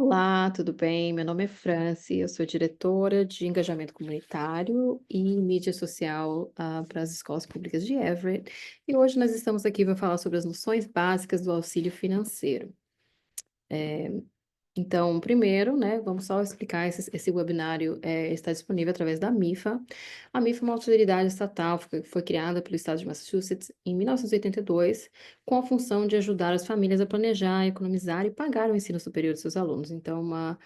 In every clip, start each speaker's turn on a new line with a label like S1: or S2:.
S1: Olá, tudo bem? Meu nome é Franci, eu sou diretora de engajamento comunitário e mídia social para as escolas públicas de Everett. E hoje nós estamos aqui para falar sobre as noções básicas do auxílio financeiro. Então, primeiro, né, vamos só explicar, esse webinário está disponível através da MIFA. A MIFA é uma autoridade estatal, foi criada pelo estado de Massachusetts em 1982, com a função de ajudar as famílias a planejar, economizar e pagar o ensino superior de seus alunos. Então, uma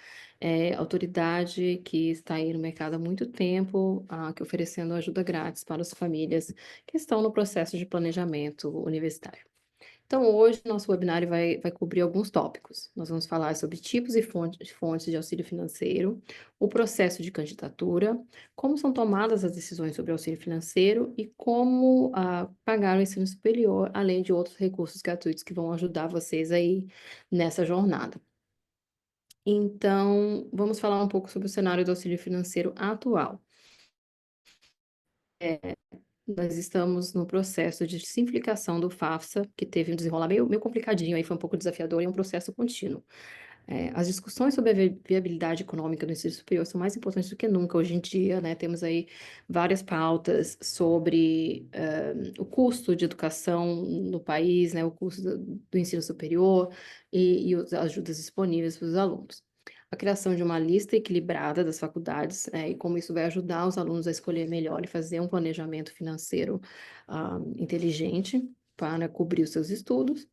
S1: autoridade que está aí no mercado há muito tempo, que oferecendo ajuda grátis para as famílias que estão no processo de planejamento universitário. Então, hoje, nosso webinário vai cobrir alguns tópicos. Nós vamos falar sobre tipos e fontes de auxílio financeiro, o processo de candidatura, como são tomadas as decisões sobre auxílio financeiro e como pagar o ensino superior, além de outros recursos gratuitos que vão ajudar vocês aí nessa jornada. Então, vamos falar um pouco sobre o cenário do auxílio financeiro atual. Nós estamos no processo de simplificação do FAFSA, que teve um desenrolar meio complicadinho, aí foi um pouco desafiador e é um processo contínuo. As discussões sobre a viabilidade econômica do ensino superior são mais importantes do que nunca hoje em dia, né? Temos aí várias pautas sobre o custo de educação no país, né? O custo do ensino superior e as ajudas disponíveis para os alunos. A criação de uma lista equilibrada das faculdades, e como isso vai ajudar os alunos a escolher melhor e fazer um planejamento financeiro inteligente para cobrir os seus estudos.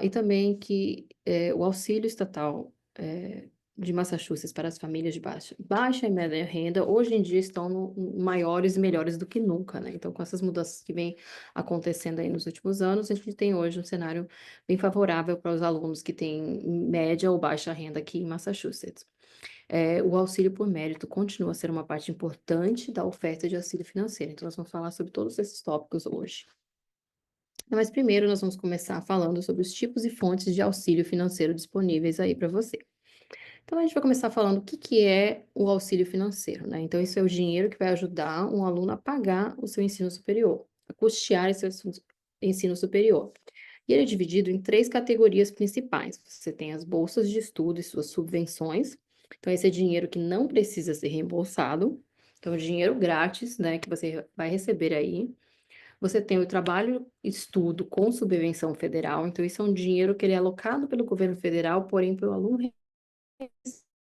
S1: E também que o auxílio estatal de Massachusetts para as famílias de baixa e média renda, hoje em dia estão maiores e melhores do que nunca, né? Então, com essas mudanças que vêm acontecendo aí nos últimos anos, a gente tem hoje um cenário bem favorável para os alunos que têm média ou baixa renda aqui em Massachusetts. O auxílio por mérito continua a ser uma parte importante da oferta de auxílio financeiro, então nós vamos falar sobre todos esses tópicos hoje. Mas primeiro nós vamos começar falando sobre os tipos e fontes de auxílio financeiro disponíveis aí para você. Então a gente vai começar falando o que é o auxílio financeiro, né? Então isso é o dinheiro que vai ajudar um aluno a pagar o seu ensino superior, a custear esse ensino superior. E ele é dividido em três categorias principais. Você tem as bolsas de estudo e suas subvenções. Então esse é dinheiro que não precisa ser reembolsado. Então é dinheiro grátis, né, que você vai receber aí. Você tem o trabalho estudo com subvenção federal, então isso é um dinheiro que ele é alocado pelo governo federal, porém pelo aluno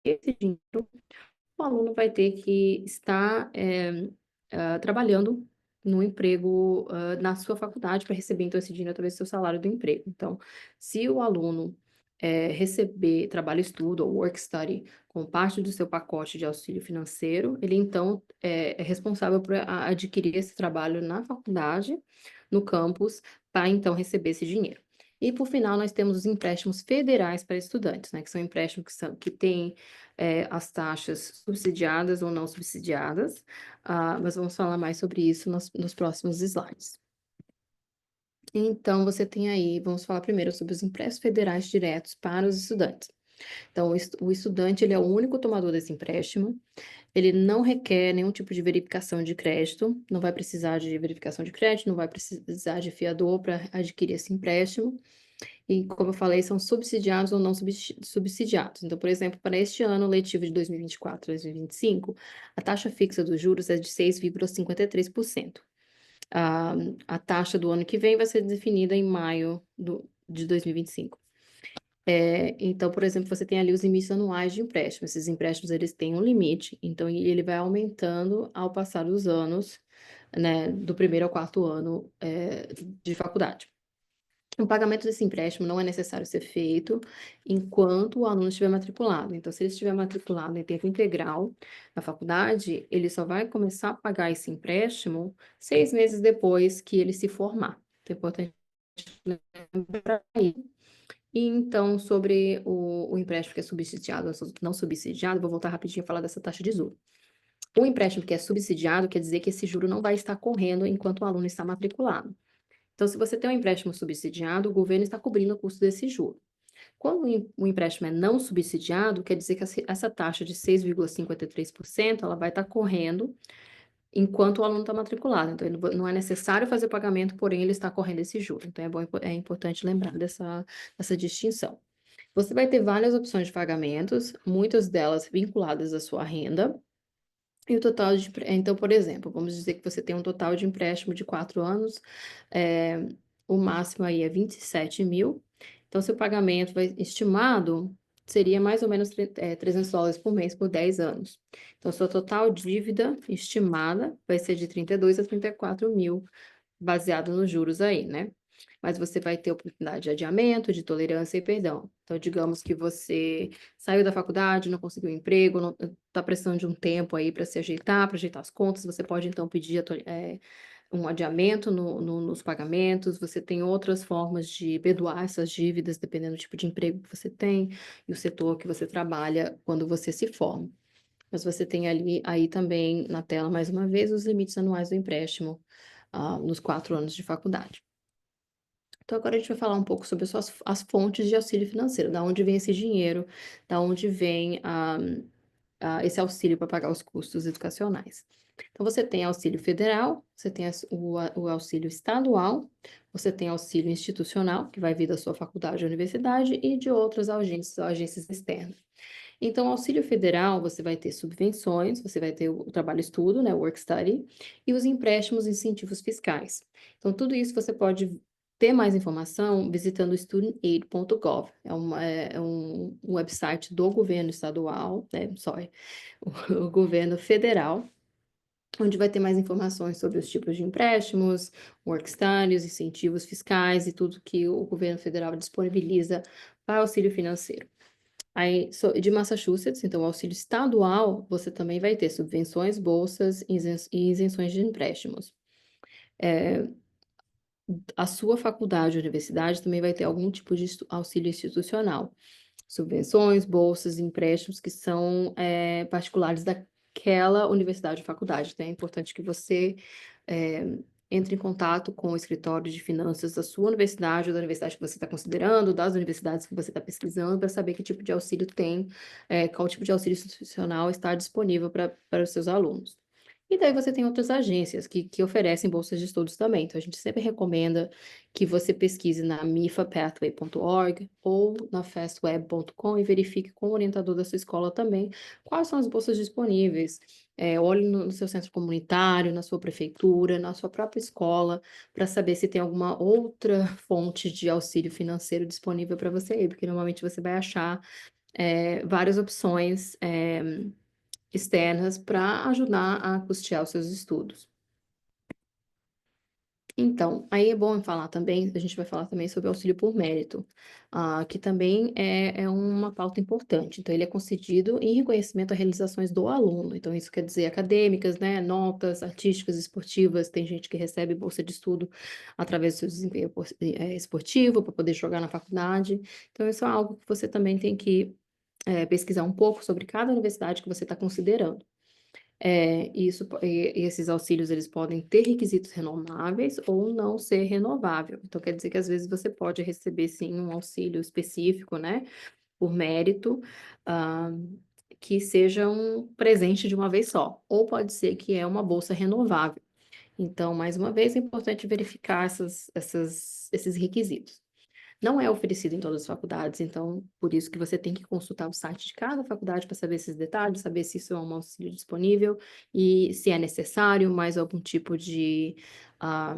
S1: esse dinheiro, o aluno vai ter que estar trabalhando no emprego na sua faculdade para receber então esse dinheiro através do seu salário do emprego. Então, se o aluno receber trabalho estudo ou work study como parte do seu pacote de auxílio financeiro, ele então é responsável por adquirir esse trabalho na faculdade, no campus, para então receber esse dinheiro. E por final, nós temos os empréstimos federais para estudantes, né? Que são empréstimos que têm as taxas subsidiadas ou não subsidiadas, mas vamos falar mais sobre isso nos próximos slides. Então, você tem aí, vamos falar primeiro sobre os empréstimos federais diretos para os estudantes. Então, o estudante, ele é o único tomador desse empréstimo, ele não requer nenhum tipo de verificação de crédito, não vai precisar de verificação de crédito, não vai precisar de fiador para adquirir esse empréstimo, e como eu falei, são subsidiados ou não subsidiados. Então, por exemplo, para este ano letivo de 2024, 2025, a taxa fixa dos juros é de 6,53%. A taxa do ano que vem vai ser definida em maio de 2025. Então, por exemplo, você tem ali os limites anuais de empréstimo. Esses empréstimos, eles têm um limite, então ele vai aumentando ao passar dos anos, né, do primeiro ao quarto ano de faculdade. O pagamento desse empréstimo não é necessário ser feito enquanto o aluno estiver matriculado. Então, se ele estiver matriculado em tempo integral na faculdade, ele só vai começar a pagar esse empréstimo 6 meses depois que ele se formar. Então, é importante lembrar isso. E então, sobre o empréstimo que é subsidiado ou não subsidiado, vou voltar rapidinho a falar dessa taxa de juros. O empréstimo que é subsidiado quer dizer que esse juro não vai estar correndo enquanto o aluno está matriculado. Então, se você tem um empréstimo subsidiado, o governo está cobrindo o custo desse juro. Quando o empréstimo é não subsidiado, quer dizer que essa taxa de 6,53%, ela vai estar correndo enquanto o aluno está matriculado. Então, não é necessário fazer pagamento, porém, ele está correndo esse juro. Então, é importante lembrar dessa distinção. Você vai ter várias opções de pagamentos, muitas delas vinculadas à sua renda, e o total de então, por exemplo, vamos dizer que você tem um total de empréstimo de 4 anos, eh, o máximo aí é 27.000. Então seu pagamento estimado seria mais ou menos $300 por mês por 10 anos. Então sua total dívida estimada vai ser de 32 a 34.000, baseado nos juros aí, né. Mas você vai ter oportunidade de adiamento, de tolerância e perdão. Então, digamos que você saiu da faculdade, não conseguiu emprego, não está precisando de um tempo aí para se ajeitar, para ajeitar as contas, você pode então pedir um adiamento nos pagamentos, você tem outras formas de perdoar essas dívidas, dependendo do tipo de emprego que você tem e o setor que você trabalha quando você se forma. Mas você tem ali aí também na tela, mais uma vez, os limites anuais do empréstimo, nos 4 anos de faculdade. Então agora a gente vai falar um pouco sobre as fontes de auxílio financeiro, da onde vem esse dinheiro, da onde vem esse auxílio para pagar os custos educacionais. Então você tem auxílio federal, você tem o auxílio estadual, você tem auxílio institucional, que vai vir da sua faculdade ou universidade, e de outras agências externas. Então, auxílio federal, você vai ter subvenções, você vai ter o trabalho-estudo, né, o work study, e os empréstimos e incentivos fiscais. Então, tudo isso você pode ter mais informação visitando o studentaid.gov. É um website do governo estadual, né, sorry, o governo federal, onde vai ter mais informações sobre os tipos de empréstimos, work studies, incentivos fiscais e tudo que o governo federal disponibiliza para auxílio financeiro. Aí, de Massachusetts, então, o auxílio estadual, você também vai ter subvenções, bolsas e isenções de empréstimos. A sua faculdade ou universidade também vai ter algum tipo de auxílio institucional. Subvenções, bolsas, empréstimos que são particulares daquela universidade ou faculdade. Então, é importante que você eh, entre em contato com o escritório de finanças da sua universidade ou da universidade que você está considerando, das universidades que você está pesquisando, para saber que tipo de auxílio tem, qual tipo de auxílio institucional está disponível para os seus alunos. E daí você tem outras agências que oferecem bolsas de estudos também. Então, a gente sempre recomenda que você pesquise na mifapathway.org ou na fastweb.com e verifique com o orientador da sua escola também quais são as bolsas disponíveis. Olhe no seu centro comunitário, na sua prefeitura, na sua própria escola, para saber se tem alguma outra fonte de auxílio financeiro disponível para você aí, porque normalmente você vai achar várias opções externas para ajudar a custear os seus estudos. Então, aí é bom falar também, a gente vai falar também sobre o auxílio por mérito, que também é uma pauta importante. Então, ele é concedido em reconhecimento a realizações do aluno. Então, isso quer dizer acadêmicas, né, notas, artísticas, esportivas. Tem gente que recebe bolsa de estudo através do seu desempenho esportivo para poder jogar na faculdade. Então, isso é algo que você também tem que pesquisar um pouco sobre cada universidade que você está considerando. E esses auxílios, eles podem ter requisitos renováveis ou não ser renovável. Então, quer dizer que às vezes você pode receber sim um auxílio específico, né, por mérito, hã, que seja um presente de uma vez só, ou pode ser que é uma bolsa renovável. Então, mais uma vez, é importante verificar esses requisitos. Não é oferecido em todas as faculdades, então por isso que você tem que consultar o site de cada faculdade para saber esses detalhes, saber se isso é um auxílio disponível e se é necessário mais algum tipo de ah,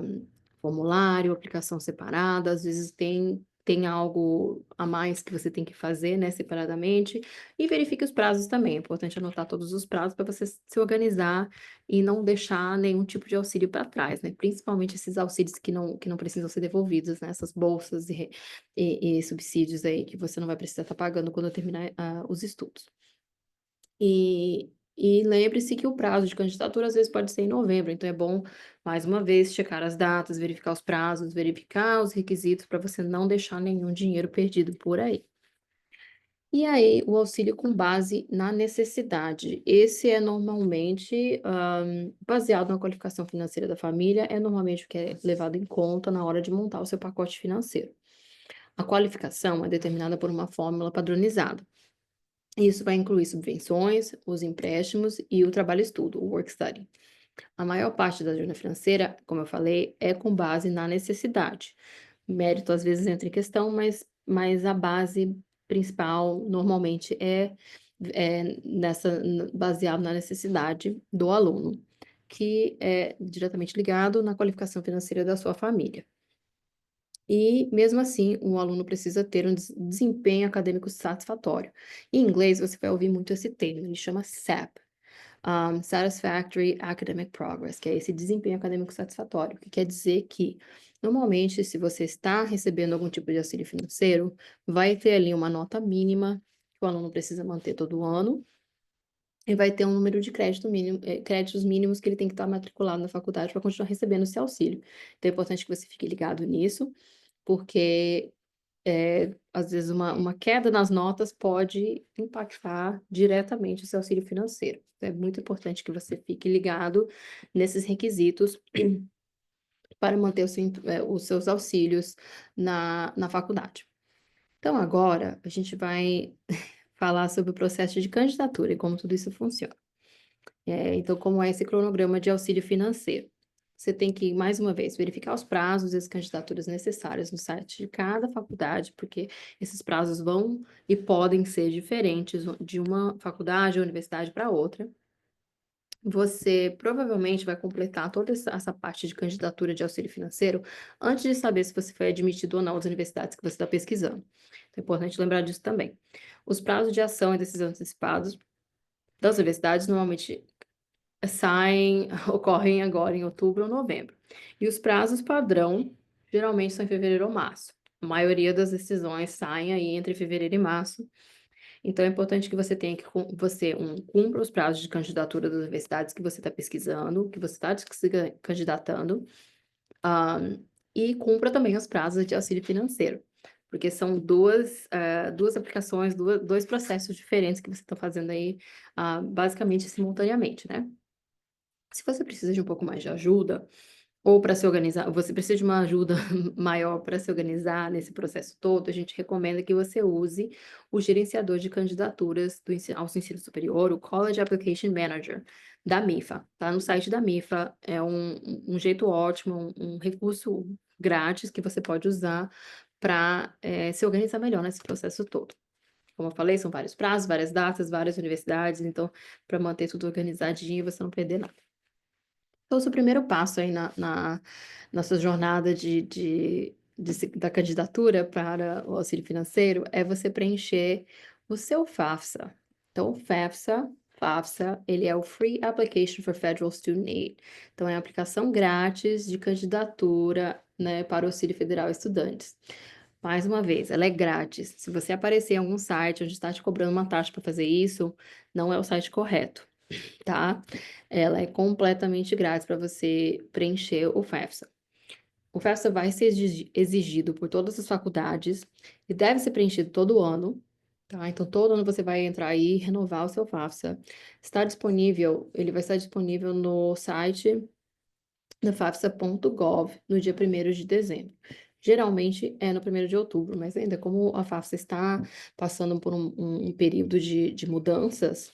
S1: formulário, aplicação separada. Às vezes tem algo a mais que você tem que fazer, né, separadamente, e verifique os prazos também. É importante anotar todos os prazos para você se organizar e não deixar nenhum tipo de auxílio para trás, né? Principalmente esses auxílios que não precisam ser devolvidos, né? Essas bolsas e subsídios aí que você não vai precisar estar pagando quando terminar, os estudos. E lembre-se que o prazo de candidatura às vezes pode ser em novembro, então é bom, mais uma vez, checar as datas, verificar os prazos, verificar os requisitos para você não deixar nenhum dinheiro perdido por aí. E aí, o auxílio com base na necessidade. Esse é normalmente, baseado na qualificação financeira da família, é normalmente o que é levado em conta na hora de montar o seu pacote financeiro. A qualificação é determinada por uma fórmula padronizada. Isso vai incluir subvenções, os empréstimos e o trabalho-estudo, o work study. A maior parte da ajuda financeira, como eu falei, é com base na necessidade. Mérito às vezes entra em questão, mas a base principal normalmente baseado na necessidade do aluno, que é diretamente ligado na qualificação financeira da sua família. E, mesmo assim, o aluno precisa ter um desempenho acadêmico satisfatório. Em inglês, você vai ouvir muito esse termo, ele chama SAP, Satisfactory Academic Progress, que é esse desempenho acadêmico satisfatório, que quer dizer que, normalmente, se você está recebendo algum tipo de auxílio financeiro, vai ter ali uma nota mínima que o aluno precisa manter todo ano, e vai ter um número de créditos mínimos que ele tem que estar matriculado na faculdade para continuar recebendo esse auxílio. Então, é importante que você fique ligado nisso, porque às vezes uma queda nas notas pode impactar diretamente o seu auxílio financeiro. É muito importante que você fique ligado nesses requisitos para manter os seus auxílios na faculdade. Então, agora, a gente vai falar sobre o processo de candidatura e como tudo isso funciona. Então, como é esse cronograma de auxílio financeiro? Você tem que, mais uma vez, verificar os prazos e as candidaturas necessárias no site de cada faculdade, porque esses prazos vão e podem ser diferentes de uma faculdade ou universidade para outra. Você provavelmente vai completar toda essa parte de candidatura de auxílio financeiro antes de saber se você foi admitido ou não às universidades que você está pesquisando. Então, é importante lembrar disso também. Os prazos de ação e decisão antecipados das universidades normalmente ocorrem agora em outubro ou novembro. E os prazos padrão geralmente são em fevereiro ou março. A maioria das decisões saem aí entre fevereiro e março. Então é importante que você tenha que cumpra os prazos de candidatura das universidades que você está pesquisando, que você está se candidatando, e cumpra também os prazos de auxílio financeiro, porque são duas aplicações, dois processos diferentes que você está fazendo aí, basicamente simultaneamente, né? Se você precisa de um pouco mais de ajuda, ou para se organizar, você precisa de uma ajuda maior para se organizar nesse processo todo, a gente recomenda que você use o gerenciador de candidaturas ao ensino superior, o College Application Manager, da MIFA. Tá no site da MIFA, é um jeito ótimo, um recurso grátis que você pode usar para se organizar melhor nesse processo todo. Como eu falei, são vários prazos, várias datas, várias universidades, então, para manter tudo organizadinho e você não perder nada. Então, o seu primeiro passo aí na sua jornada da candidatura para o auxílio financeiro é você preencher o seu FAFSA. Então, o FAFSA, ele é o Free Application for Federal Student Aid. Então, é a aplicação grátis de candidatura, né, para o auxílio federal estudantes. Mais uma vez, ela é grátis. Se você aparecer em algum site onde está te cobrando uma taxa para fazer isso, não é o site correto, tá? Ela é completamente grátis para você preencher o FAFSA. O FAFSA vai ser exigido por todas as faculdades e deve ser preenchido todo ano, tá? Então, todo ano você vai entrar aí e renovar o seu FAFSA. Ele vai estar disponível no site da fafsa.gov no dia 1º de dezembro. Geralmente é no 1º de outubro, mas ainda como a FAFSA está passando por um período de mudanças,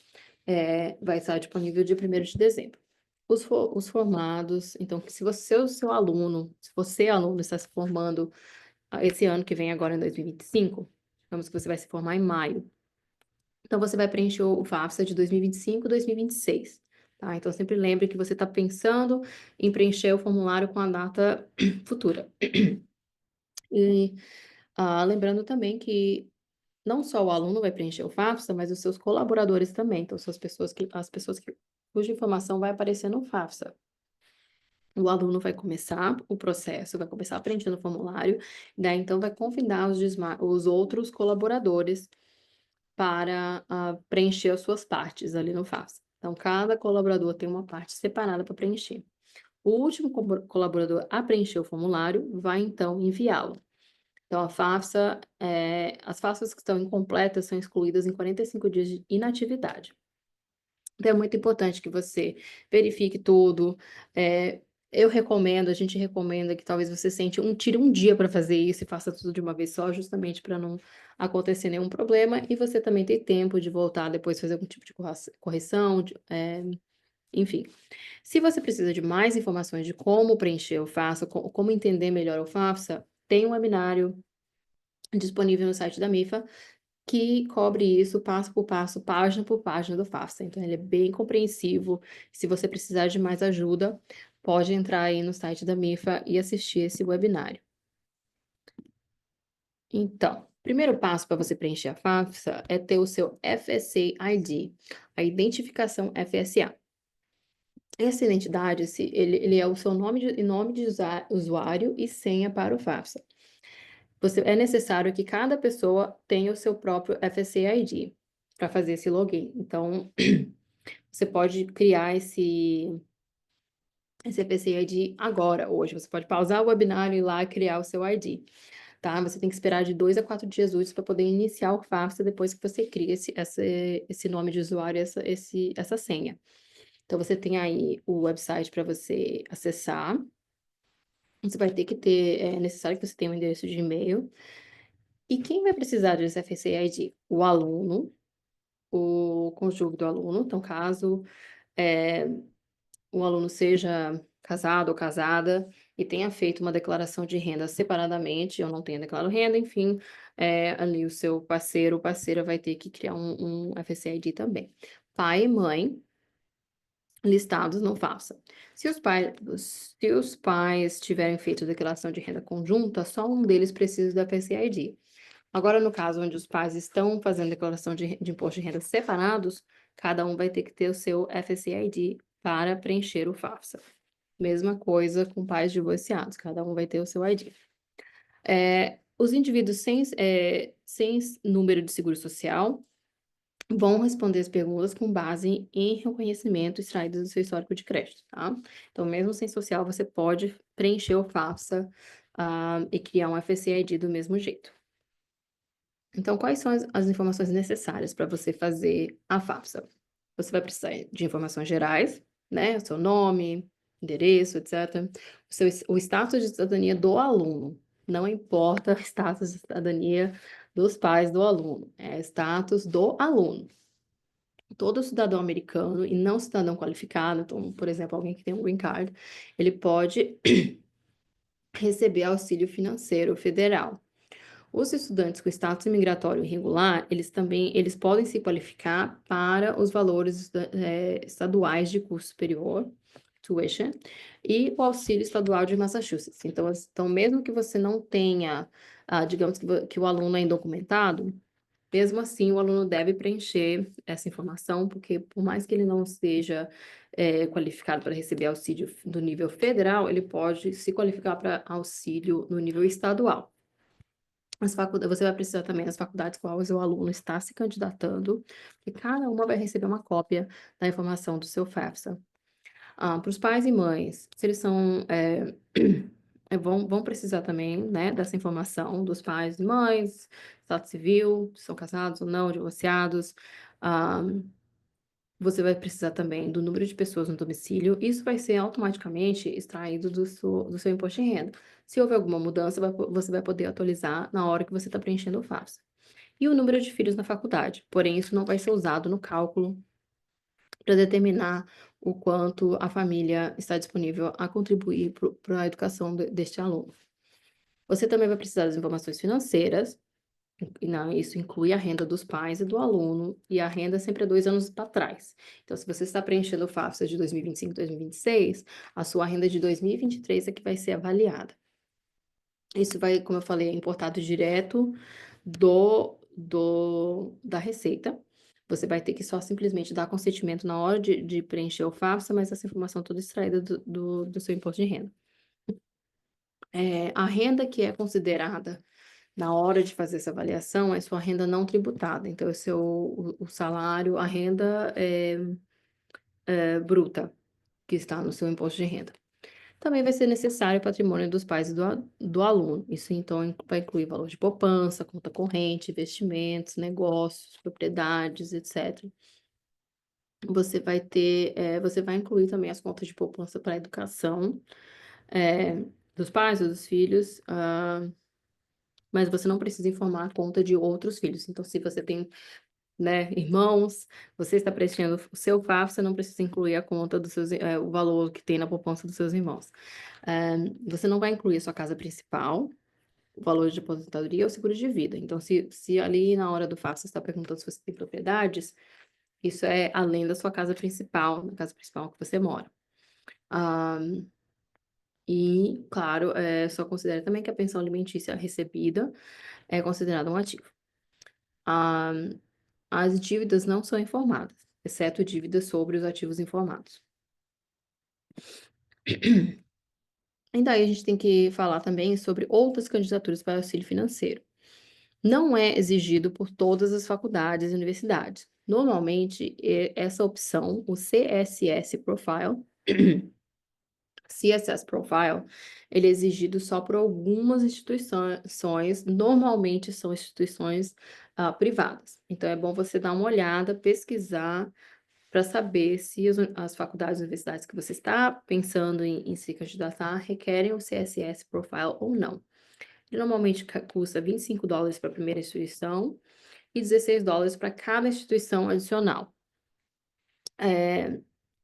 S1: vai estar disponível dia 1º de dezembro. Os formados, então, se você é aluno, está se formando esse ano que vem agora em 2025, digamos que você vai se formar em maio. Então, você vai preencher o FAFSA de 2025 e 2026, tá? Então, sempre lembre que você está pensando em preencher o formulário com a data futura. E lembrando também que não só o aluno vai preencher o FAFSA, mas os seus colaboradores também. Então, são as pessoas cuja informação vai aparecer no FAFSA. O aluno vai começar o processo, vai começar preenchendo o formulário, daí então vai convidar os outros colaboradores para preencher as suas partes ali no FAFSA. Então, cada colaborador tem uma parte separada para preencher. O último colaborador a preencher o formulário vai então enviá-lo. Então, as FAFSAs que estão incompletas são excluídas em 45 dias de inatividade. Então, é muito importante que você verifique tudo. A gente recomenda que talvez você tire um dia para fazer isso e faça tudo de uma vez só, justamente para não acontecer nenhum problema, e você também ter tempo de voltar depois fazer algum tipo de correção, enfim. Se você precisa de mais informações de como preencher o FAFSA, como entender melhor o FAFSA, tem um webinário disponível no site da MIFA, que cobre isso passo por passo, página por página do FAFSA. Então, ele é bem compreensivo. Se você precisar de mais ajuda, pode entrar aí no site da MIFA e assistir esse webinário. Então, primeiro passo para você preencher a FAFSA é ter o seu FSA ID, a identificação FSA. Essa identidade, ele é o seu nome de usuário e senha para o FAFSA. É necessário que cada pessoa tenha o seu próprio FSA ID para fazer esse login. Então, você pode criar esse FSA ID agora, hoje. Você pode pausar o webinar e ir lá criar o seu ID, tá? Você tem que esperar de 2 a 4 dias úteis para poder iniciar o FAFSA depois que você cria esse nome de usuário, essa senha. Então, você tem aí o website para você acessar. Você vai ter que ter, é necessário que você tenha um endereço de e-mail. E quem vai precisar desse FSA ID? O aluno, o cônjuge do aluno. Então, caso o aluno seja casado ou casada e tenha feito uma declaração de renda separadamente, ou não tenha declarado renda, enfim, ali o seu parceiro ou parceira vai ter que criar um FSA ID também. Pai e mãe listados no FAFSA. Se os pais tiverem feito declaração de renda conjunta, só um deles precisa do FSA ID. Agora, no caso onde os pais estão fazendo declaração de imposto de renda separados, cada um vai ter que ter o seu FSA ID para preencher o FAFSA. Mesma coisa com pais divorciados, cada um vai ter o seu ID. Os indivíduos sem número de seguro social vão responder as perguntas com base em reconhecimento extraído do seu histórico de crédito, tá? Então, mesmo sem social, você pode preencher o FAFSA, e criar um FSA ID do mesmo jeito. Então, quais são as informações necessárias para você fazer a FAFSA? Você vai precisar de informações gerais, né? O seu nome, endereço, etc. O status de cidadania do aluno. Não importa o status de cidadania dos pais do aluno, é status do aluno. Todo cidadão americano e não cidadão qualificado, então, por exemplo, alguém que tem um green card, ele pode receber auxílio financeiro federal. Os estudantes com status imigratório irregular, eles podem se qualificar para os valores estaduais de curso superior, tuition, e o auxílio estadual de Massachusetts. Então mesmo que você não tenha, digamos que o aluno é indocumentado, mesmo assim o aluno deve preencher essa informação, porque por mais que ele não seja qualificado para receber auxílio do nível federal, ele pode se qualificar para auxílio no nível estadual. Você vai precisar também das faculdades quais o aluno está se candidatando, e cada uma vai receber uma cópia da informação do seu FAFSA. Para os pais e mães, se eles vão precisar também, né, dessa informação dos pais e mães, estado civil, se são casados ou não, divorciados. Ah, Você vai precisar também do número de pessoas no domicílio. Isso vai ser automaticamente extraído do seu imposto de renda. Se houver alguma mudança, você vai poder atualizar na hora que você está preenchendo o FAFSA. E o número de filhos na faculdade. Porém, isso não vai ser usado no cálculo para determinar o quanto a família está disponível a contribuir para a educação deste aluno. Você também vai precisar das informações financeiras. Isso inclui a renda dos pais e do aluno, e a renda sempre é 2 anos para trás. Então, se você está preenchendo o FAFSA de 2025, 2026, a sua renda de 2023 é que vai ser avaliada. Isso vai, como eu falei, é importado direto da Receita. Você vai ter que só simplesmente dar consentimento na hora de preencher o FAFSA, mas essa informação toda extraída do seu imposto de renda. A renda que é considerada na hora de fazer essa avaliação é sua renda não tributada. Então, o salário, a renda bruta que está no seu imposto de renda. Também vai ser necessário o patrimônio dos pais e do aluno. Isso, então, vai incluir valor de poupança, conta corrente, investimentos, negócios, propriedades, etc. Você vai incluir também as contas de poupança para a educação dos pais ou dos filhos, mas você não precisa informar a conta de outros filhos. Então, se você tem, né, irmãos, você está preenchendo o seu FAFSA, você não precisa incluir a conta o valor que tem na poupança dos seus irmãos. Você não vai incluir a sua casa principal, o valor de aposentadoria ou seguro de vida. Então, se ali na hora do FAFSA está perguntando se você tem propriedades, isso é além da sua casa principal, na casa principal que você mora. Ah, e, claro, só considere também que a pensão alimentícia recebida é considerada um ativo. Ah, as dívidas não são informadas, exceto dívidas sobre os ativos informados. E daí a gente tem que falar também sobre outras candidaturas para auxílio financeiro. Não é exigido por todas as faculdades e universidades. Normalmente, essa opção, o CSS Profile, CSS Profile, ele é exigido só por algumas instituições, normalmente são instituições privadas. Então, é bom você dar uma olhada, pesquisar, para saber se as faculdades e universidades que você está pensando em se candidatar requerem o CSS Profile ou não. Ele normalmente custa $25 para a primeira instituição e $16 para cada instituição adicional.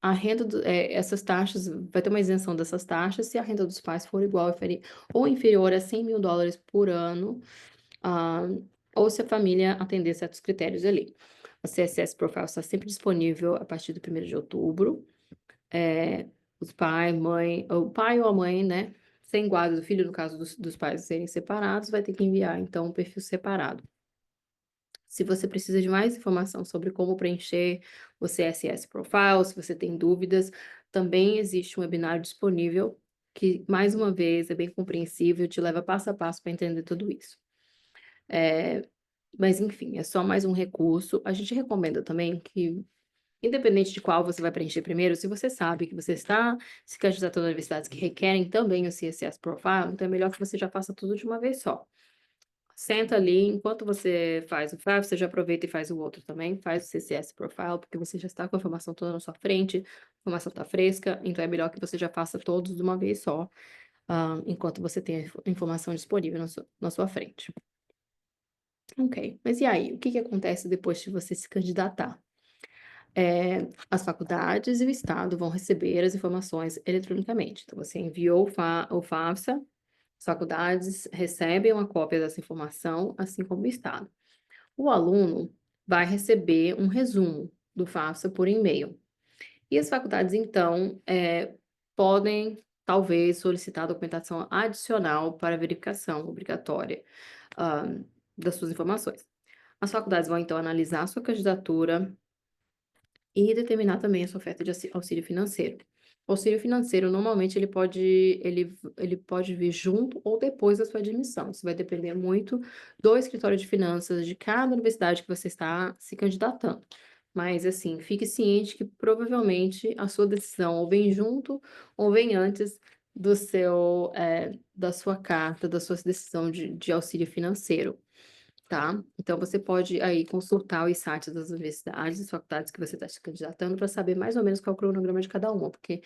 S1: A renda essas taxas, vai ter uma isenção dessas taxas se a renda dos pais for igual ou inferior a $100.000 por ano, ah, ou se a família atender certos critérios ali. A CSS Profile está sempre disponível a partir do 1º de outubro. O pai ou a mãe, né, sem guarda do filho, no caso dos pais serem separados, vai ter que enviar, então, um perfil separado. Se você precisa de mais informação sobre como preencher o CSS Profile, se você tem dúvidas, também existe um webinar disponível que, mais uma vez, é bem compreensível, te leva passo a passo para entender tudo isso. Mas, enfim, é só mais um recurso. A gente recomenda também que, independente de qual você vai preencher primeiro, se você sabe que você está se candidatando a universidades que requerem também o CSS Profile, então é melhor que você já faça tudo de uma vez só. Senta ali, enquanto você faz o FAF, você já aproveita e faz o outro também, faz o CSS Profile, porque você já está com a informação toda na sua frente, a informação está fresca, então é melhor que você já faça todos de uma vez só, enquanto você tem a informação disponível na sua frente. Ok, mas e aí? O que acontece depois de você se candidatar? As faculdades e o Estado vão receber as informações eletronicamente. Então, você enviou o FAFSA, as faculdades recebem uma cópia dessa informação, assim como o Estado. O aluno vai receber um resumo do FAFSA por e-mail. E as faculdades, então, podem, talvez, solicitar documentação adicional para verificação obrigatória, das suas informações. As faculdades vão, então, analisar a sua candidatura e determinar também a sua oferta de auxílio financeiro. O auxílio financeiro, normalmente, ele pode vir junto ou depois da sua admissão. Isso vai depender muito do escritório de finanças de cada universidade que você está se candidatando. Mas, assim, fique ciente que provavelmente a sua decisão ou vem junto ou vem antes da sua carta, da sua decisão de auxílio financeiro. Tá? Então, você pode aí consultar os sites das universidades e faculdades que você está se candidatando para saber mais ou menos qual é o cronograma de cada uma, porque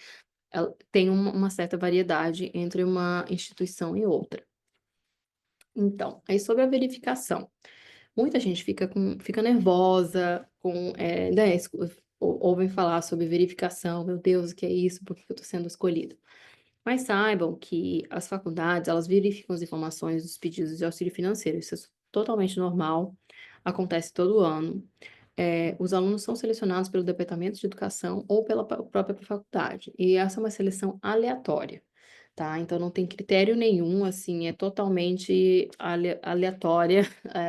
S1: tem uma certa variedade entre uma instituição e outra. Então, aí sobre a verificação. Muita gente fica nervosa né, ouvem falar sobre verificação, meu Deus, o que é isso? Por que eu estou sendo escolhido? Mas saibam que as faculdades, elas verificam as informações dos pedidos de auxílio financeiro, isso é totalmente normal, acontece todo ano. Os alunos são selecionados pelo Departamento de Educação ou pela própria faculdade, e essa é uma seleção aleatória, tá? Então não tem critério nenhum, assim, é totalmente aleatória,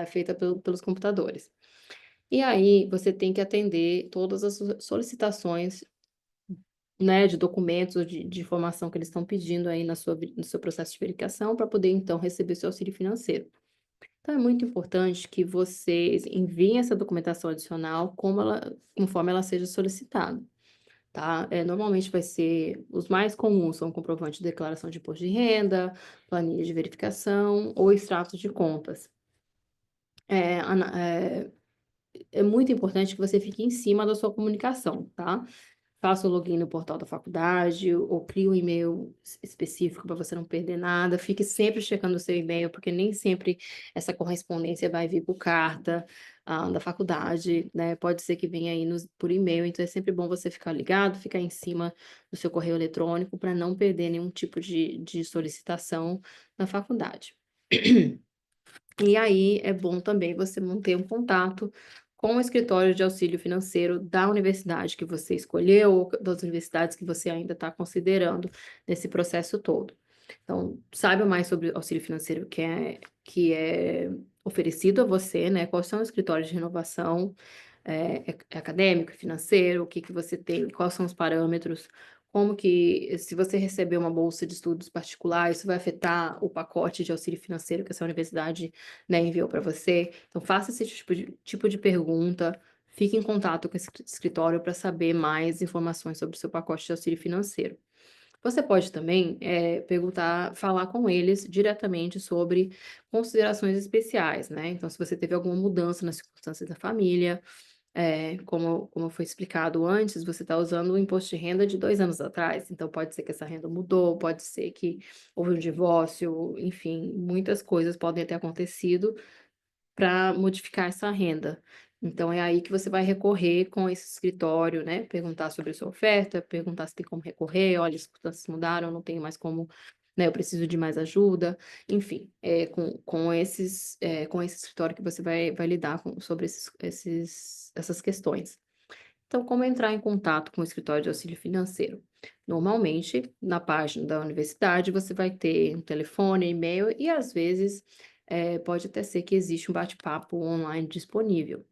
S1: feita pelos computadores. E aí você tem que atender todas as solicitações, né, de documentos ou de informação que eles estão pedindo aí no seu processo de verificação para poder, então, receber seu auxílio financeiro. Então, é muito importante que vocês enviem essa documentação adicional conforme ela seja solicitada, tá? Normalmente vai ser, os mais comuns são comprovante de declaração de imposto de renda, planilha de verificação ou extrato de contas. É, é muito importante que você fique em cima da sua comunicação, tá? Faça o login no portal da faculdade ou crie um e-mail específico para você não perder nada. Fique sempre checando o seu e-mail, porque nem sempre essa correspondência vai vir por carta, da faculdade, né? Pode ser que venha aí por e-mail, então é sempre bom você ficar ligado, ficar em cima do seu correio eletrônico para não perder nenhum tipo de solicitação na faculdade. E aí é bom também você manter um contato com o escritório de auxílio financeiro da universidade que você escolheu ou das universidades que você ainda está considerando nesse processo todo. Então, saiba mais sobre o auxílio financeiro que é oferecido a você, né? Quais são os escritórios de renovação, é acadêmico, financeiro, o que que você tem, quais são os parâmetros, como que, se você receber uma bolsa de estudos particular, isso vai afetar o pacote de auxílio financeiro que essa universidade, né, enviou para você. Então, faça esse tipo de pergunta, fique em contato com esse escritório para saber mais informações sobre o seu pacote de auxílio financeiro. Você pode também, perguntar falar com eles diretamente sobre considerações especiais, né. Então, se você teve alguma mudança nas circunstâncias da família, como foi explicado antes, você está usando o imposto de renda de 2 anos atrás, então pode ser que essa renda mudou, pode ser que houve um divórcio, enfim, muitas coisas podem ter acontecido para modificar essa renda. Então é aí que você vai recorrer com esse escritório, né, perguntar sobre a sua oferta, perguntar se tem como recorrer: "Olha, as circunstâncias mudaram, não tenho mais como, né, eu preciso de mais ajuda", enfim, com esse escritório que você vai lidar sobre essas questões. Então, como entrar em contato com o escritório de auxílio financeiro? Normalmente, na página da universidade, você vai ter um telefone, e-mail e, às vezes, pode até ser que existe um bate-papo online disponível.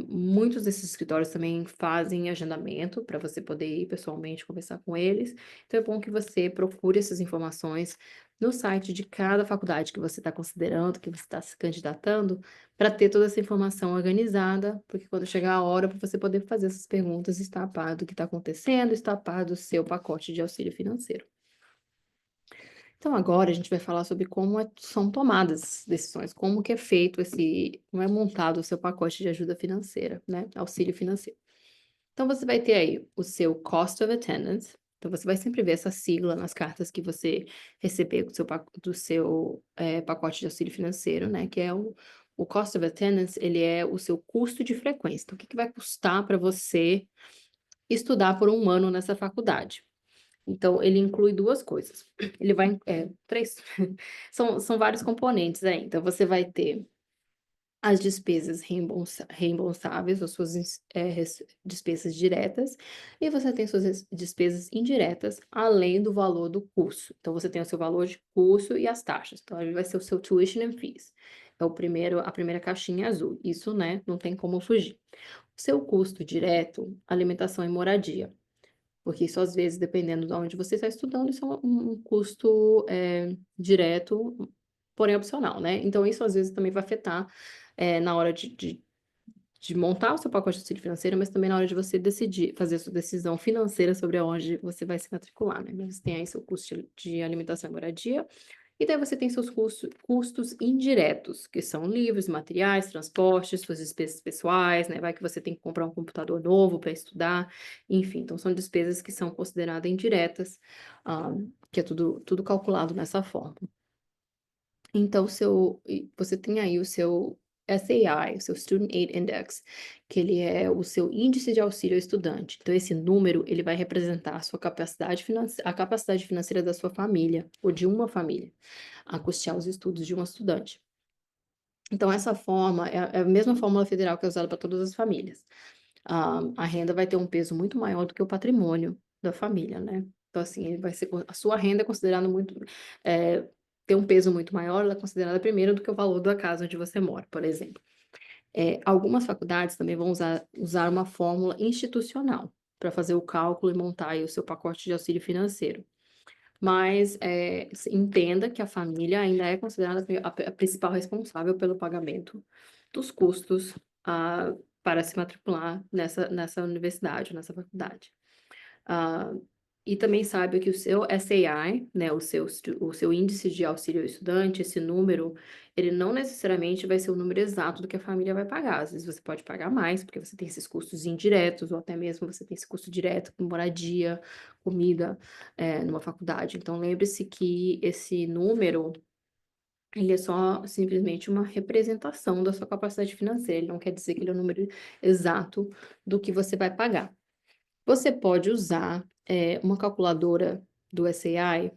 S1: Muitos desses escritórios também fazem agendamento para você poder ir pessoalmente conversar com eles. Então, é bom que você procure essas informações no site de cada faculdade que você está considerando, que você está se candidatando, para ter toda essa informação organizada, porque quando chegar a hora para você poder fazer essas perguntas, estar a par do que está acontecendo, estar a par do seu pacote de auxílio financeiro. Então agora a gente vai falar sobre como são tomadas essas decisões, como que é feito como é montado o seu pacote de ajuda financeira, né, auxílio financeiro. Então você vai ter aí o seu Cost of Attendance, então você vai sempre ver essa sigla nas cartas que você receber do seu pacote de auxílio financeiro, né, que é o Cost of Attendance, ele é o seu custo de frequência. Então o que que vai custar para você estudar por 1 ano nessa faculdade? Então ele inclui 2 coisas, ele vai 3, são vários componentes aí, então você vai ter as despesas reembolsáveis, as suas despesas diretas, e você tem suas despesas indiretas, além do valor do curso. Então você tem o seu valor de curso e as taxas, então aí vai ser o seu tuition and fees, é a primeira caixinha azul, isso, né, não tem como fugir. O seu custo direto, alimentação e moradia. Porque isso às vezes, dependendo de onde você está estudando, isso é um custo, direto, porém opcional, né. Então isso às vezes também vai afetar, na hora de montar o seu pacote de auxílio financeiro, mas também na hora de você decidir fazer a sua decisão financeira sobre aonde você vai se matricular, né. Mas você tem aí seu custo de alimentação e moradia, e daí você tem seus custos indiretos, que são livros, materiais, transportes, suas despesas pessoais, né, vai que você tem que comprar um computador novo para estudar, enfim, então são despesas que são consideradas indiretas, que é tudo calculado nessa forma. Então você tem aí o seu SAI, o seu Student Aid Index, que ele é o seu índice de auxílio ao estudante. Então esse número, ele vai representar a capacidade financeira da sua família, ou de uma família, a custear os estudos de um estudante. Então essa forma é a mesma fórmula federal que é usada para todas as famílias. A renda vai ter um peso muito maior do que o patrimônio da família, né. Então, assim, ele vai ser a sua renda é considerada muito, eh, tem um peso muito maior, ela é considerada primeiro do que o valor da casa onde você mora, por exemplo. Algumas faculdades também vão usar uma fórmula institucional para fazer o cálculo e montar aí o seu pacote de auxílio financeiro. Mas, entenda que a família ainda é considerada a principal responsável pelo pagamento dos custos, para se matricular nessa universidade, nessa faculdade. Ah, e também saiba que o seu SAI, né, o seu índice de auxílio ao estudante, esse número, ele não necessariamente vai ser o número exato do que a família vai pagar. Às vezes você pode pagar mais, porque você tem esses custos indiretos, ou até mesmo você tem esse custo direto com moradia, comida, numa faculdade. Então lembre-se que esse número, ele é só simplesmente uma representação da sua capacidade financeira, ele não quer dizer que ele é o número exato do que você vai pagar. Você pode usar, uma calculadora do SAI,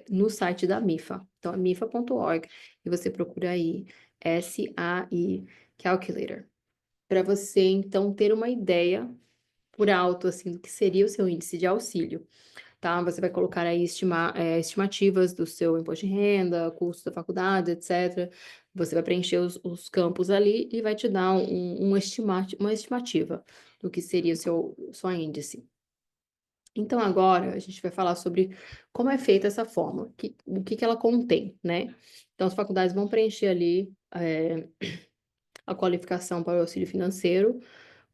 S1: no site da MIFA. Então, é mifa.org e você procura aí SAI Calculator, para você, então, ter uma ideia por alto, assim, do que seria o seu índice de auxílio, tá? Você vai colocar aí estimativas do seu imposto de renda, custo da faculdade, etc. Você vai preencher os campos ali e vai te dar uma estimativa do que seria sua índice. Então, agora a gente vai falar sobre como é feita essa fórmula, o que que ela contém, né? Então, as faculdades vão preencher ali a qualificação para o auxílio financeiro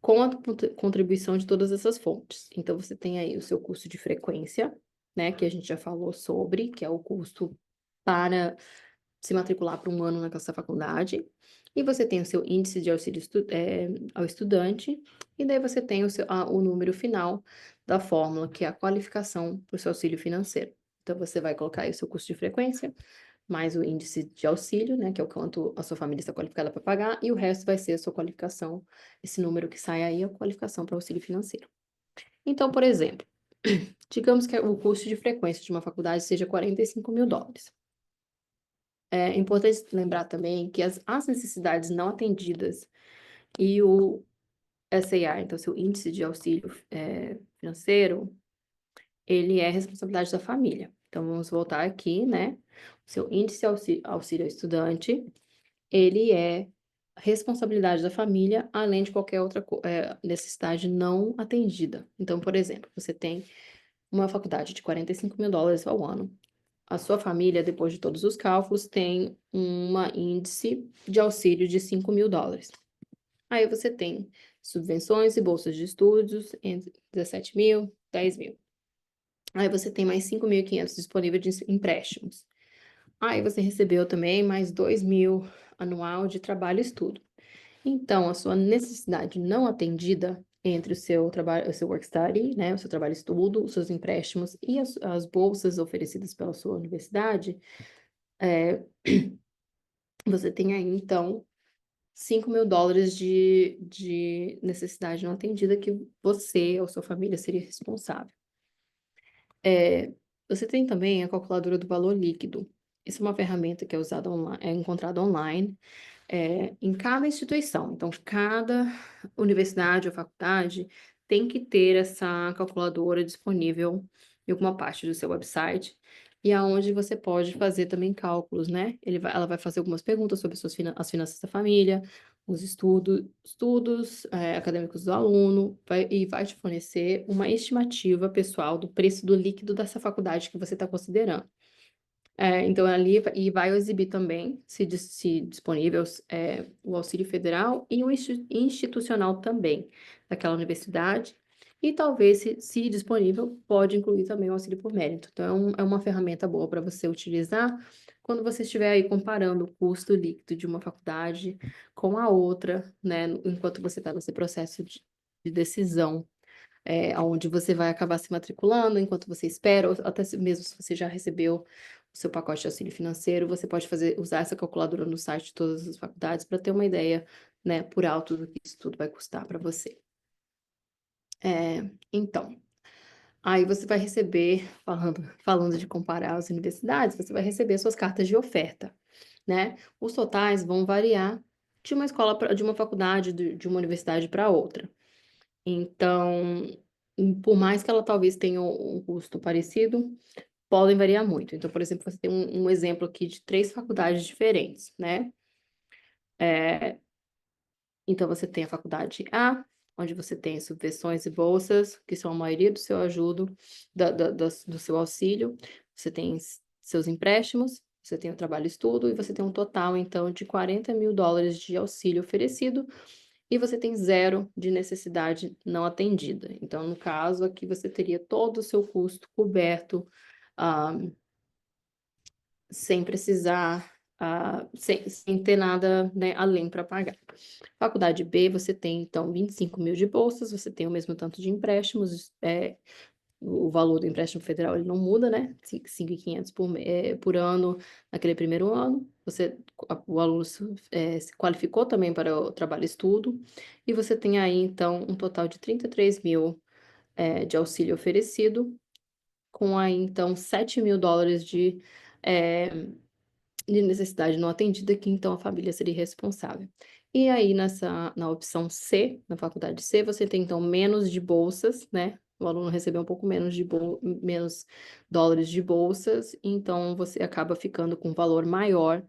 S1: com a contribuição de todas essas fontes. Então, você tem aí o seu custo de frequência, né, que a gente já falou sobre, que é o custo para se matricular para um ano naquela faculdade. E você tem o seu índice de auxílio ao estudante, e daí você tem o número final da fórmula, que é a qualificação para o seu auxílio financeiro. Então, você vai colocar aí o seu custo de frequência, mais o índice de auxílio, né, que é o quanto a sua família está qualificada para pagar, e o resto vai ser a sua qualificação, esse número que sai aí é a qualificação para auxílio financeiro. Então, por exemplo, digamos que o custo de frequência de uma faculdade seja US$ 45.000. É importante lembrar também que as necessidades não atendidas e o SAI, então seu índice de auxílio financeiro, ele é responsabilidade da família. Então, vamos voltar aqui, né? O seu índice de auxílio ao estudante, ele é responsabilidade da família, além de qualquer outra necessidade não atendida. Então, por exemplo, você tem uma faculdade de US$ 45.000 ao ano. A sua família, depois de todos os cálculos, tem uma índice de auxílio de US$ 5.000. Aí você tem subvenções e bolsas de estudos entre 17.000, 10.000. Aí você tem mais 5.500 disponíveis de empréstimos. Aí você recebeu também mais 2.000 anual de trabalho e estudo. Então, a sua necessidade não atendida entre o seu trabalho, o seu work study, né, o seu trabalho e estudo, os seus empréstimos e as bolsas oferecidas pela sua universidade, você tem aí, então, US$ 5.000 de necessidade não atendida que você ou sua família seria responsável. Você tem também a calculadora do valor líquido. Essa é uma ferramenta que é usada é encontrada online, em cada instituição. Então, cada universidade ou faculdade tem que ter essa calculadora disponível em alguma parte do seu website, e aonde você pode fazer também cálculos, né? Ela vai fazer algumas perguntas sobre as finanças da família, os estudos acadêmicos do aluno, e vai te fornecer uma estimativa pessoal do preço do líquido dessa faculdade que você está considerando. Então, ali e vai exibir também, se disponível, o auxílio federal e o institucional também, daquela universidade. E talvez, se disponível, pode incluir também o auxílio por mérito. Então, é uma ferramenta boa para você utilizar quando você estiver aí comparando o custo líquido de uma faculdade com a outra, né? Enquanto você está nesse processo de decisão, onde você vai acabar se matriculando enquanto você espera, ou até mesmo se você já recebeu o seu pacote de auxílio financeiro, você pode usar essa calculadora no site de todas as faculdades para ter uma ideia, né, por alto do que isso tudo vai custar para você. Então, aí você vai receber, falando de comparar as universidades, você vai receber suas cartas de oferta, né? Os totais vão variar de uma escola de uma faculdade, de uma universidade para outra. Então, por mais que ela talvez tenha um custo parecido, podem variar muito. Então, por exemplo, você tem um exemplo aqui de 3 faculdades diferentes, né. Então você tem a faculdade A, onde você tem subvenções e bolsas, que são a maioria do seu ajudo, do seu auxílio. Você tem seus empréstimos, você tem o trabalho e estudo, e você tem um total, então, de US$ 40.000 de auxílio oferecido, e você tem zero de necessidade não atendida. Então, no caso, aqui você teria todo o seu custo coberto, ah, sem precisar, sem ter nada, né, além para pagar. Faculdade B, você tem, então, 25.000 de bolsas, você tem o mesmo tanto de empréstimos, o valor do empréstimo federal ele não muda, né, 5.500 por ano naquele primeiro ano. O aluno se qualificou também para o trabalho e estudo, e você tem aí, então, um total de 33.000, de auxílio oferecido, com aí, então, US$ 7.000 de, de necessidade não atendida, que então a família seria responsável. E aí na opção C, na faculdade C, você tem então menos de bolsas, né, o aluno recebeu um pouco menos dólares de bolsas, então você acaba ficando com um valor maior,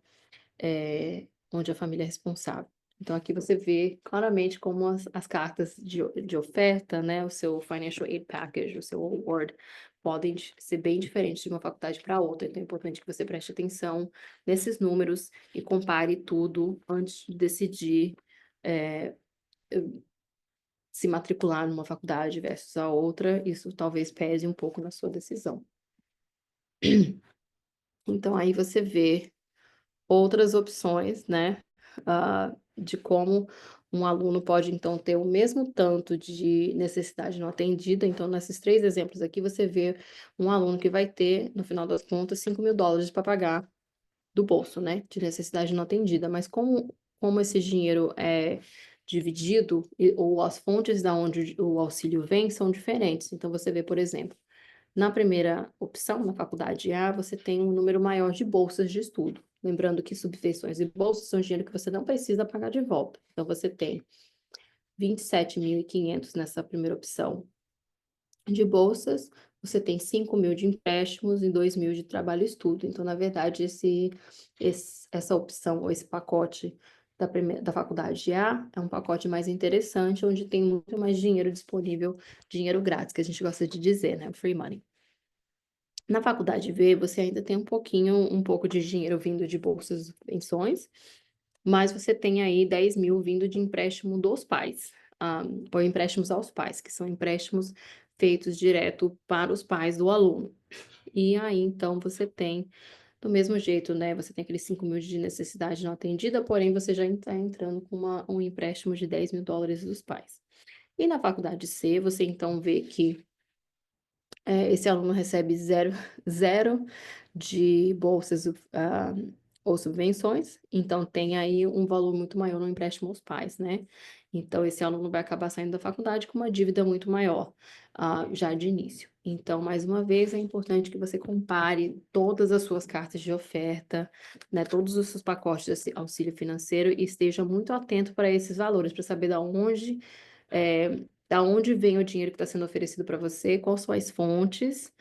S1: onde a família é responsável. Então aqui você vê claramente como as cartas de oferta, né, o seu Financial Aid Package, o seu award, podem ser bem diferentes de uma faculdade para outra. Então é importante que você preste atenção nesses números e compare tudo antes de decidir, eh, se matricular numa faculdade versus a outra. Isso talvez pese um pouco na sua decisão. Então aí você vê outras opções, né, de como um aluno pode, então, ter o mesmo tanto de necessidade não atendida. Então, nesses 3 exemplos aqui, você vê um aluno que vai ter, no final das contas, $5.000 para pagar do bolso, né, de necessidade não atendida. Mas como esse dinheiro é dividido ou as fontes da onde o auxílio vem são diferentes. Então você vê, por exemplo, na primeira opção, na faculdade A, você tem um número maior de bolsas de estudo. Lembrando que subvenções e bolsas são dinheiro que você não precisa pagar de volta. Então, você tem 27.500 nessa primeira opção de bolsas, você tem 5.000 de empréstimos e 2.000 de trabalho e estudo. Então, na verdade, essa opção ou esse pacote da faculdade A é um pacote mais interessante, onde tem muito mais dinheiro disponível, dinheiro grátis, que a gente gosta de dizer, né? Free money. Na faculdade B, você ainda tem um pouco de dinheiro vindo de bolsas e subvenções, mas você tem aí 10.000 vindo de empréstimo dos pais, ou empréstimos aos pais, que são empréstimos feitos direto para os pais do aluno. E aí, então, você tem, do mesmo jeito, né, você tem aqueles 5.000 de necessidade não atendida, porém você já está entrando com um empréstimo de $10.000 dos pais. E na faculdade C, você então vê que esse aluno recebe zero de bolsas, ou subvenções, então tem aí um valor muito maior no empréstimo aos pais, né. Então esse aluno vai acabar saindo da faculdade com uma dívida muito maior, já de início. Então, mais uma vez, é importante que você compare todas as suas cartas de oferta, né, todos os seus pacotes de auxílio financeiro e esteja muito atento para esses valores, para saber da onde vem o dinheiro que está sendo oferecido para você, quais são as fontes,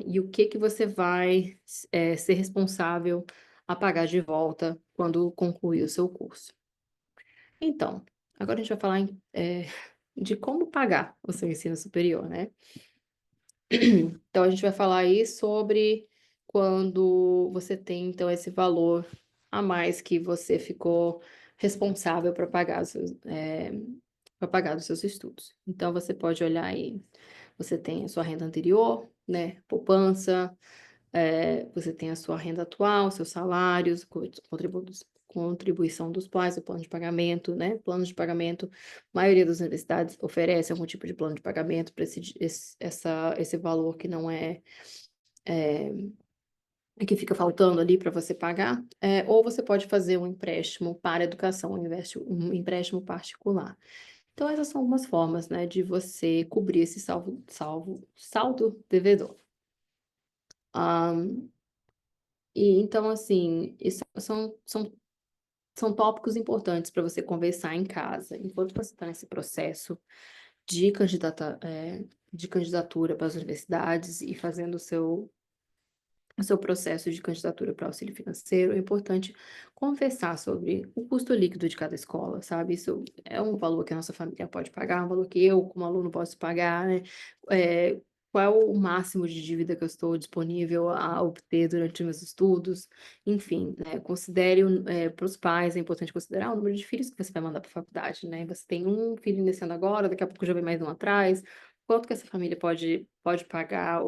S1: e o que que você vai ser responsável a pagar de volta quando concluir o seu curso. Então, agora a gente vai falar de como pagar o seu ensino superior, né. Então a gente vai falar aí sobre quando você tem, então, esse valor a mais que você ficou responsável para pagar para pagar os seus estudos. Então você pode olhar aí, você tem a sua renda anterior, né, poupança, você tem a sua renda atual, seus salários, contribuição dos pais, o plano de pagamento, né, plano de pagamento, a maioria das universidades oferece algum tipo de plano de pagamento para esse valor que não que fica faltando ali para você pagar, ou você pode fazer um empréstimo para a educação, um empréstimo particular. Então essas são algumas formas, né, de você cobrir esse saldo devedor. Ah, e então, assim, isso são tópicos importantes para você conversar em casa, enquanto você está nesse processo de de candidatura para as universidades e fazendo o seu processo de candidatura para auxílio financeiro. É importante conversar sobre o custo líquido de cada escola, sabe? Isso é um valor que a nossa família pode pagar, um valor que eu, como aluno, posso pagar, né? Qual é o máximo de dívida que eu estou disponível a obter durante os meus estudos? Enfim, né? Considere, para os pais, é importante considerar o número de filhos que você vai mandar para a faculdade, né? Você tem um filho iniciando agora, daqui a pouco já vem mais um atrás. Quanto que essa família pode pagar,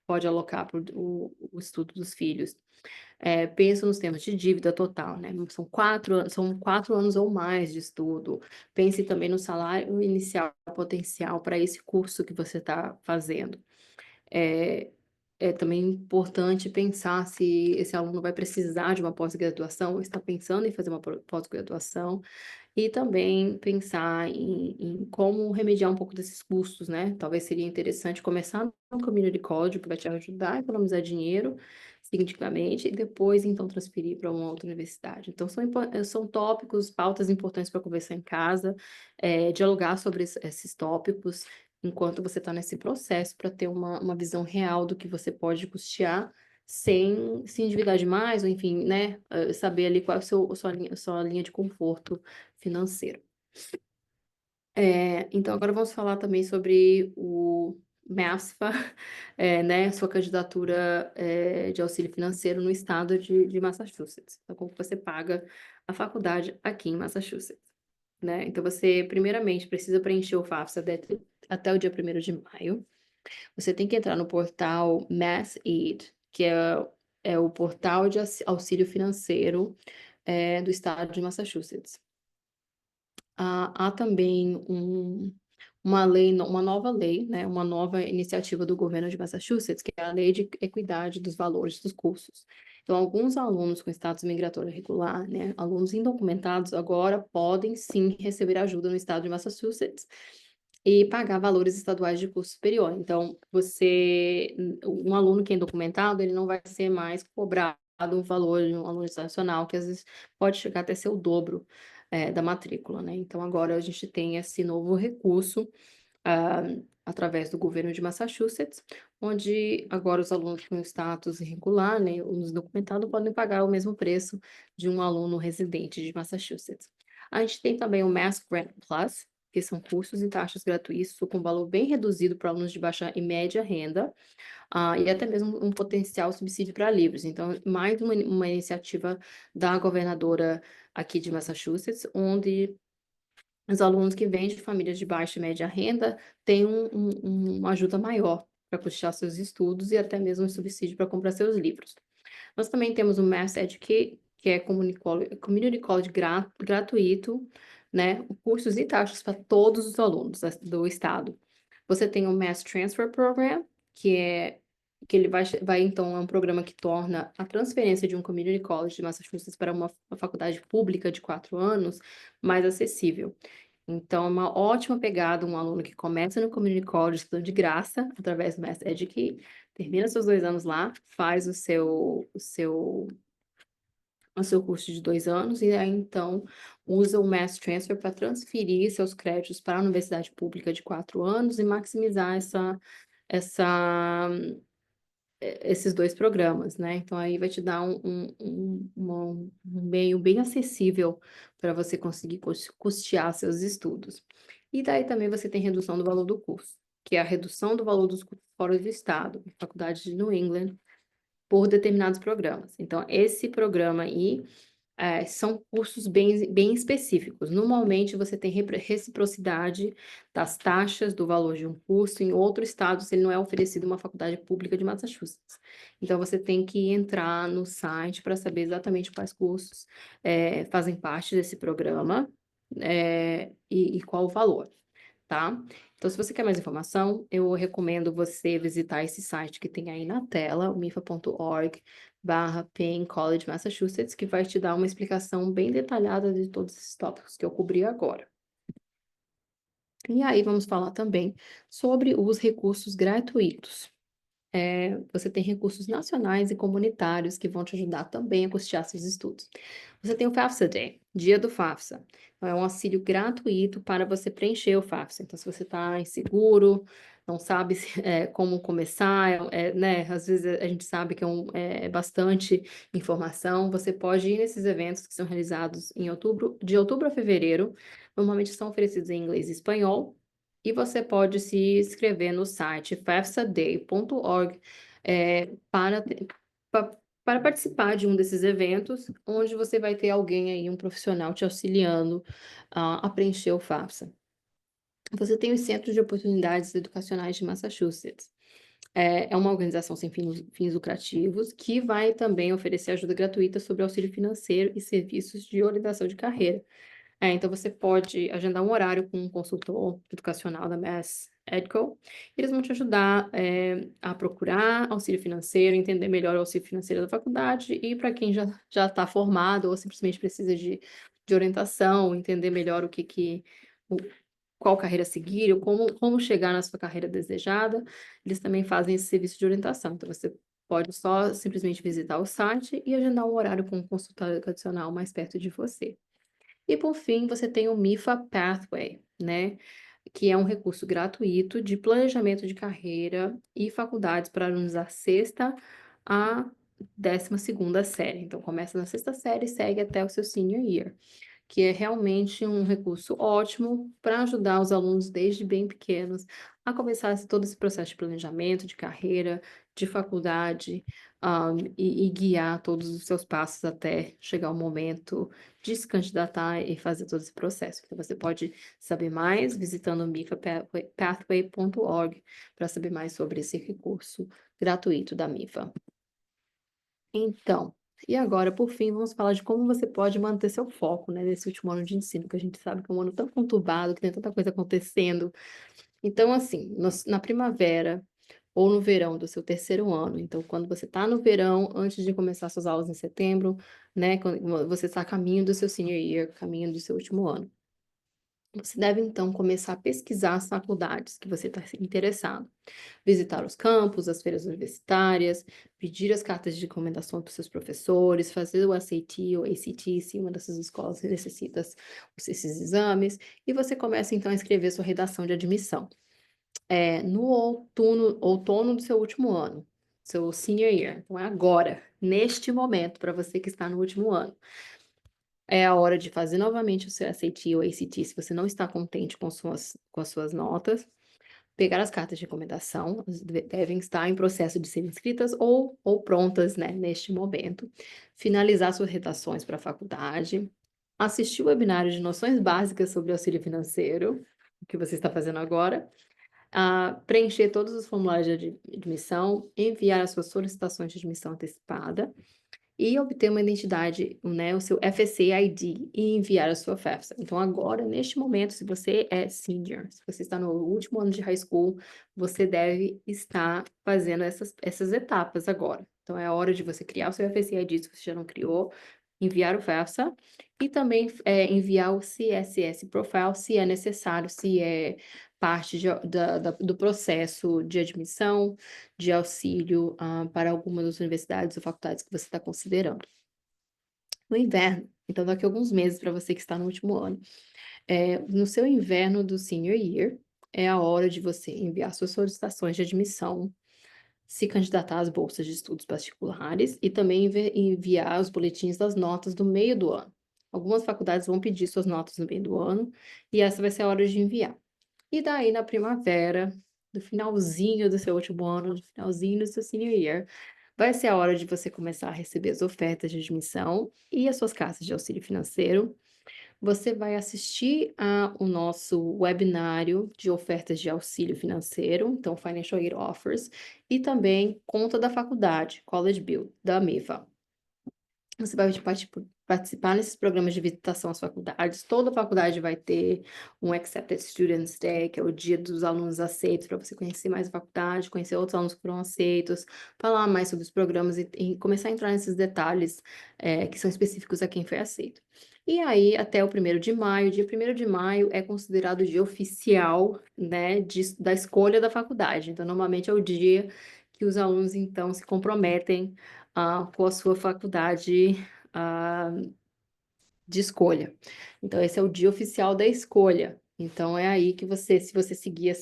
S1: pode alocar para o estudo dos filhos. Penso nos termos de dívida total, né, são 4 anos ou mais de estudo. Pense também no salário inicial potencial para esse curso que você está fazendo. É é também importante pensar se esse aluno vai precisar de uma pós-graduação ou está pensando em fazer uma pós-graduação. E também pensar em como remediar um pouco desses custos, né. Talvez seria interessante começar no community college, que vai te ajudar a economizar dinheiro, significativamente, e depois, então, transferir para uma outra universidade. Então, são tópicos, pautas importantes para conversar em casa, dialogar sobre esses tópicos, enquanto você está nesse processo, para ter uma visão real do que você pode custear, sem se endividar demais, ou enfim, né, saber ali qual é a sua linha de conforto financeiro. Então agora vamos falar também sobre o MEASFA, né, sua candidatura, de auxílio financeiro no estado de Massachusetts. Então como que você paga a faculdade aqui em Massachusetts, né. Então você primeiramente precisa preencher o FAFSA até o dia 1º de maio. Você tem que entrar no portal MassAid, que é o portal de auxílio financeiro, do estado de Massachusetts. Há também uma nova lei, né, uma nova iniciativa do governo de Massachusetts, que é a Lei de Equidade dos Valores dos Cursos. Então, alguns alunos com status migratório irregular, né, alunos indocumentados, agora podem sim receber ajuda no estado de Massachusetts e pagar valores estaduais de curso superior. Então, um aluno que é indocumentado, ele não vai ser mais cobrado um valor de um aluno internacional, que às vezes pode chegar até ser o dobro, da matrícula, né. Então agora a gente tem esse novo recurso, ah, através do governo de Massachusetts, onde agora os alunos com status irregular, né, os indocumentados podem pagar o mesmo preço de um aluno residente de Massachusetts. A gente tem também o Mass Grant Plus, que são cursos e taxas gratuitos com valor bem reduzido para alunos de baixa e média renda, e até mesmo um potencial subsídio para livros. Então, mais uma iniciativa da governadora aqui de Massachusetts, onde os alunos que vêm de famílias de baixa e média renda têm uma ajuda maior para custear seus estudos e até mesmo um subsídio para comprar seus livros. Nós também temos o Mass Educate, que é community college gratuito, né, cursos e taxas para todos os alunos do estado. Você tem o Mass Transfer Program, que ele vai então, é um programa que torna a transferência de um community college de Massachusetts para uma faculdade pública de 4 anos mais acessível. Então, é uma ótima pegada, um aluno que começa no community college estudando de graça, através do Mass Educate, termina seus 2 anos lá, faz o seu curso de 2 anos, e aí então usa o Mass Transfer para transferir seus créditos para a universidade pública de 4 anos e maximizar essa esses 2 programas, né. Então aí vai te dar um meio bem acessível para você conseguir custear seus estudos. E daí também você tem redução do valor do curso, que é a redução do valor dos cursos fora do estado, faculdade de New England, por determinados programas. Então esse programa aí, são cursos bem específicos. Normalmente, você tem reciprocidade das taxas do valor de um curso em outro estado, se ele não é oferecido uma faculdade pública de Massachusetts. Então, você tem que entrar no site para saber exatamente quais cursos, fazem parte desse programa, e qual o valor, tá? Então, se você quer mais informação, eu recomendo você visitar esse site que tem aí na tela, o mifa.org/Payne College Massachusetts, que vai te dar uma explicação bem detalhada de todos esses tópicos que eu cobri agora. E aí vamos falar também sobre os recursos gratuitos. Você tem recursos nacionais e comunitários que vão te ajudar também a custear seus estudos. Você tem o FAFSA Day, dia do FAFSA. Então, é um auxílio gratuito para você preencher o FAFSA. Então, se você está inseguro, não sabe como começar, né, às vezes a gente sabe que é bastante informação, você pode ir nesses eventos que são realizados em outubro, de outubro a fevereiro, normalmente são oferecidos em inglês e espanhol, e você pode se inscrever no site fafsaday.org, para participar de um desses eventos, onde você vai ter alguém aí, um profissional te auxiliando a preencher o FAFSA. Você tem os Centros de Oportunidades Educacionais de Massachusetts. É uma organização sem fins lucrativos que vai também oferecer ajuda gratuita sobre auxílio financeiro e serviços de orientação de carreira. Então você pode agendar um horário com um consultor educacional da Mass Edco. Eles vão te ajudar, a procurar auxílio financeiro, entender melhor o auxílio financeiro da faculdade, e para quem já está formado ou simplesmente precisa de orientação, entender melhor o qual carreira seguir ou como chegar na sua carreira desejada, eles também fazem esse serviço de orientação. Então você pode só simplesmente visitar o site e agendar um horário com um consultório educacional mais perto de você. E por fim, você tem o MIFA Pathway, né, que é um recurso gratuito de planejamento de carreira e faculdades para alunos da sexta à 12ª série. Então começa na sexta série e segue até o seu senior year, que é realmente um recurso ótimo para ajudar os alunos desde bem pequenos a começar todo esse processo de planejamento, de carreira, de faculdade, e guiar todos os seus passos até chegar o momento de se candidatar e fazer todo esse processo. Então, você pode saber mais visitando o mifapathway.org para saber mais sobre esse recurso gratuito da MIFA. Então, e agora, por fim, vamos falar de como você pode manter seu foco, né, nesse último ano de ensino, que a gente sabe que é um ano tão conturbado, que tem tanta coisa acontecendo. Então, assim, na primavera ou no verão do seu terceiro ano, então, quando você está no verão, antes de começar suas aulas em setembro, né, quando você está a caminho do seu senior year, caminho do seu último ano. Você deve, então, começar a pesquisar as faculdades que você está interessado, visitar os campos, as feiras universitárias, pedir as cartas de recomendação para os seus professores, fazer o SAT ou ACT, se uma dessas escolas necessita esses exames, e você começa, então, a escrever sua redação de admissão. No outono do seu último ano, seu senior year, então é agora, neste momento, para você que está no último ano. É a hora de fazer novamente o seu SAT ou ACT, se você não está contente com as suas notas, pegar as cartas de recomendação, elas devem estar em processo de serem escritas ou prontas, né, neste momento, finalizar suas redações para a faculdade, assistir o webinário de noções básicas sobre auxílio financeiro, o que você está fazendo agora, preencher todos os formulários de admissão, enviar as suas solicitações de admissão antecipada, e obter uma identidade, né, o seu FSA-ID e enviar a sua FAFSA. Então agora, neste momento, se você é senior, se você está no último ano de high school, você deve estar fazendo essas etapas agora. Então é a hora de você criar o seu FSA-ID, se você já não criou, enviar o FAFSA e também enviar o CSS Profile, se é necessário, se é parte do processo de admissão, de auxílio, para alguma das universidades ou faculdades que você está considerando. No inverno, então daqui a alguns meses para você que está no último ano, no seu inverno do senior year, é a hora de você enviar suas solicitações de admissão, se candidatar às bolsas de estudos particulares e também enviar os boletins das notas do meio do ano. Algumas faculdades vão pedir suas notas no meio do ano e essa vai ser a hora de enviar. E daí, na primavera, no finalzinho do seu último ano, no finalzinho do seu senior year, vai ser a hora de você começar a receber as ofertas de admissão e as suas cartas de auxílio financeiro. Você vai assistir o nosso webinário de ofertas de auxílio financeiro, então Financial Aid Offers, e também Conta da Faculdade, College Bill, da MIFA. Você vai participar nesses programas de visitação às faculdades. Toda faculdade vai ter um Accepted Students Day, que é o dia dos alunos aceitos, para você conhecer mais a faculdade, conhecer outros alunos que foram aceitos, falar mais sobre os programas e começar a entrar nesses detalhes que são específicos a quem foi aceito. E aí, até o 1º de maio, dia 1º de maio é considerado o dia oficial, né, da escolha da faculdade. Então, normalmente é o dia que os alunos, então, se comprometem com a sua faculdade de escolha. Então, esse é o dia oficial da escolha. Então, é aí que você, se você seguir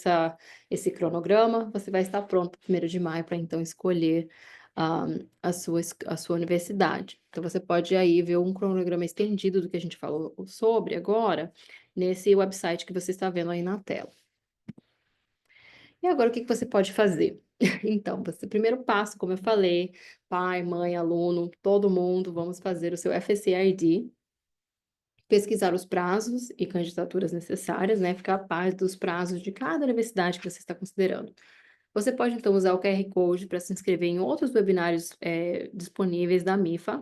S1: esse cronograma, você vai estar pronto para 1º de maio para então escolher a sua universidade. Então, você pode aí ver um cronograma estendido do que a gente falou sobre agora, nesse website que você está vendo aí na tela. E agora, o que você pode fazer? Então, você, primeiro passo, como eu falei, pai, mãe, aluno, todo mundo, vamos fazer o seu FSA-ID, pesquisar os prazos e candidaturas necessárias, né? Ficar a par dos prazos de cada universidade que você está considerando. Você pode, então, usar o QR Code para se inscrever em outros webinários disponíveis da MIFA.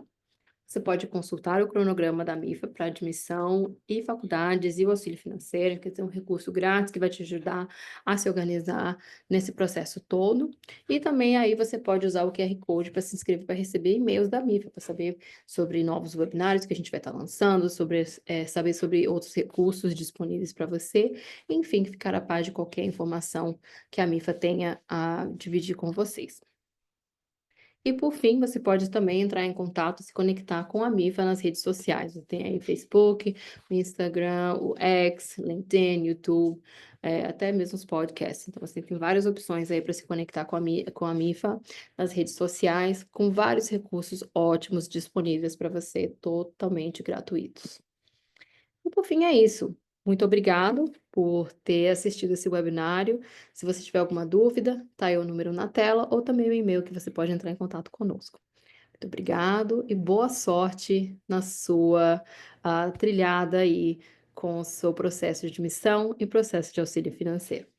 S1: Você pode consultar o cronograma da MIFA para admissão e faculdades e o auxílio financeiro, que é um recurso grátis que vai te ajudar a se organizar nesse processo todo. E também aí você pode usar o QR Code para se inscrever para receber e-mails da MIFA, para saber sobre novos webinários que a gente vai estar lançando, saber sobre outros recursos disponíveis para você, enfim, ficar a par de qualquer informação que a MIFA tenha a dividir com vocês. E por fim, você pode também entrar em contato, se conectar com a MIFA nas redes sociais. Tem aí Facebook, o Instagram, o X, LinkedIn, YouTube, até mesmo os podcasts. Então, você tem várias opções aí para se conectar com a MIFA nas redes sociais, com vários recursos ótimos disponíveis para você, totalmente gratuitos. E por fim é isso. Muito obrigado por ter assistido esse webinário. Se você tiver alguma dúvida, tá aí o número na tela ou também o e-mail que você pode entrar em contato conosco. Muito obrigado e boa sorte na sua trilhada aí com o seu processo de admissão e processo de auxílio financeiro.